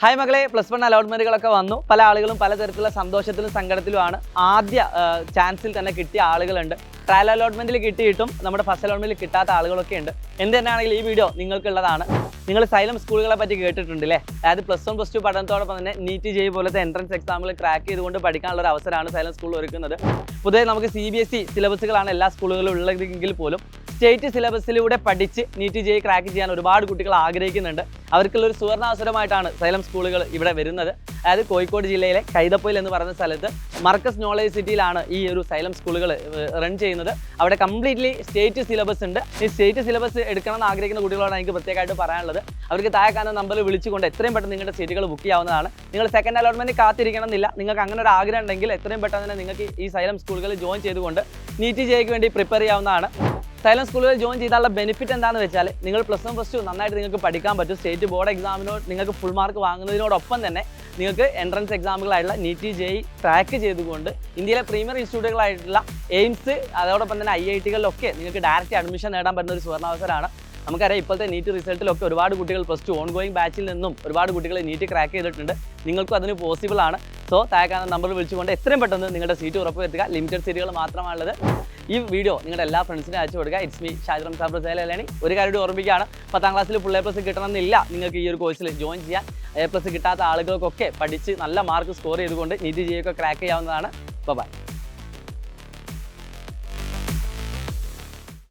Hi മകളെ, +1 അലോട്ട്മെന്റുകളൊക്കെ വന്നു. പല ആളുകളും പലതരത്തിലുള്ള സന്തോഷത്തിലും സങ്കടത്തിലുമാണ്. ആദ്യ ചാൻസിൽ തന്നെ കിട്ടിയ ആളുകളുണ്ട്. ട്രയൽ അലോട്ട്മെന്റിൽ കിട്ടിയിട്ടും നമ്മുടെ ഫസ്റ്റ് അലോട്ട്മെന്റിൽ കിട്ടാത്ത ആളുകളൊക്കെ ഉണ്ട്. എന്ത് തന്നെയാണെങ്കിൽ ഈ വീഡിയോ നിങ്ങൾക്കുള്ളതാണ്. നിങ്ങൾ സൈലം സ്കൂളുകളെ പറ്റി കേട്ടിട്ടുണ്ട് അല്ലേ? അതായത് +1 +2 പഠനത്തോടൊപ്പം തന്നെ നീറ്റ് ജെഇ പോലത്തെ എൻട്രൻസ് എക്സാമുകൾ ക്രാക്ക് ചെയ്തുകൊണ്ട് പഠിക്കാനുള്ള ഒരു അവസരമാണ് സൈലം സ്കൂൾ ഒരുക്കുന്നത്. പൊതുവെ നമുക്ക് CBSE സിലബസുകളാണ് എല്ലാ സ്കൂളുകളിലും ഉള്ളതെങ്കിൽ പോലും സ്റ്റേറ്റ് സിലബസിലൂടെ പഠിച്ച് നീറ്റ് ജെഇ ക്രാക്ക് ചെയ്യാൻ ഒരുപാട് കുട്ടികൾ ആഗ്രഹിക്കുന്നുണ്ട്. അവർക്കുള്ളൊരു സുവർണാവസരമായിട്ടാണ് സൈലം സ്കൂളുകൾ ഇവിടെ വരുന്നത്. അതായത് കോഴിക്കോട് ജില്ലയിലെ കൈതപ്പൊയിൽ എന്ന് പറയുന്ന സ്ഥലത്ത് മർക്കസ് നോളേജ് സിറ്റിയിലാണ് ഈ ഒരു സൈലം സ്കൂളുകൾ റൺ ചെയ്യുന്നത്. അവിടെ കംപ്ലീറ്റ്ലി സ്റ്റേറ്റ് സിലബസ് ഉണ്ട്. ഈ സ്റ്റേറ്റ് സിലബസ് എടുക്കണം എന്ന് ആഗ്രഹിക്കുന്ന കുട്ടികളോട് എനിക്ക് പ്രത്യേകമായിട്ട് പറയാനുള്ളത്, അവർക്ക് താഴെ കാണുന്ന നമ്പറിൽ വിളിച്ചുകൊണ്ട് എത്രയും പെട്ടെന്ന് നിങ്ങളുടെ സീറ്റുകൾ ബുക്ക് ചെയ്യാവുന്നതാണ്. നിങ്ങൾ സെക്കൻഡ് അലോട്ട്മെന്റ് കാത്തിരിക്കണം എന്നില്ല. നിങ്ങൾക്ക് അങ്ങനെ ഒരു ആഗ്രഹം ഉണ്ടെങ്കിൽ എത്രയും പെട്ടെന്ന് തന്നെ നിങ്ങൾക്ക് ഈ സൈലം സ്കൂളുകളിൽ ജോയിൻ ചെയ്തുകൊണ്ട് നീറ്റ് ജെഇക്ക് വേണ്ടി പ്രിപ്പയർ ചെയ്യാവുന്നതാണ്. സൈലം സ്കൂളുകളിൽ ജോയിൻ ചെയ്താലുള്ള ബെനിഫിറ്റ് എന്താണെന്ന് വെച്ചാൽ, നിങ്ങൾ +1 +2 നന്നായിട്ട് നിങ്ങൾക്ക് പഠിക്കാൻ പറ്റും. സ്റ്റേറ്റ് ബോർഡ് എക്സാമിനോട് നിങ്ങൾക്ക് ഫുൾ മാർക്ക് വാങ്ങുന്നതിനോടൊപ്പം തന്നെ നിങ്ങൾക്ക് എൻട്രൻസ് എക്സാമുകളായിട്ടുള്ള നീറ്റ് ജെഇ ട്രാക്ക് ചെയ്തുകൊണ്ട് ഇന്ത്യയിലെ പ്രീമിയർ ഇൻസ്റ്റിറ്റ്യൂട്ടുകളായിട്ടുള്ള എയിംസ് അതോടൊപ്പം തന്നെ IITകളിലൊക്കെ നിങ്ങൾക്ക് ഡയറക്റ്റ് അഡ്മിഷൻ നേടാൻ പറ്റുന്ന ഒരു സുവർണാവസരമാണ്. നമുക്കറിയാം, ഇപ്പോഴത്തെ നീറ്റ് റിസൾട്ടിലൊക്കെ ഒരുപാട് കുട്ടികൾ +2 ഓൺഗോയിങ് ബാച്ചിൽ നിന്നും ഒരുപാട് കുട്ടികൾ നീറ്റ് ക്രാക്ക് ചെയ്തിട്ടുണ്ട്. നിങ്ങൾക്കും അതിന് പോസിബിൾ ആണ്. സോ താഴെ നമ്പറിൽ വിളിച്ചുകൊണ്ട് എത്രയും പെട്ടെന്ന് നിങ്ങളുടെ സീറ്റ് ഉറപ്പുവരുത്തുക. ലിമിറ്റഡ് സീറ്റുകൾ മാത്രമാണുള്ളത്. ഈ വീഡിയോ നിങ്ങളുടെ എല്ലാ ഫ്രണ്ട്സിനും അയച്ചു കൊടുക്കുക. ഇറ്റ്സ് മീ ഷാജിറം സാബ്ര സേലി. ഒരു കാര്യം ഓർമ്മിക്കുകയാണ്, 10ാം ക്ലാസ്സിൽ ഫുൾ A+ കിട്ടണമെന്നില്ല നിങ്ങൾക്ക് ഈ ഒരു കോഴ്സിൽ ജോയിൻ ചെയ്യാൻ. A+ കിട്ടാത്ത ആളുകൾക്കൊക്കെ പഠിച്ച് നല്ല മാർക്ക് സ്കോർ ചെയ്തുകൊണ്ട് നീറ്റ് ജെഇ ഒക്കെ ക്രാക്ക് ചെയ്യാവുന്നതാണ്. ബൈ.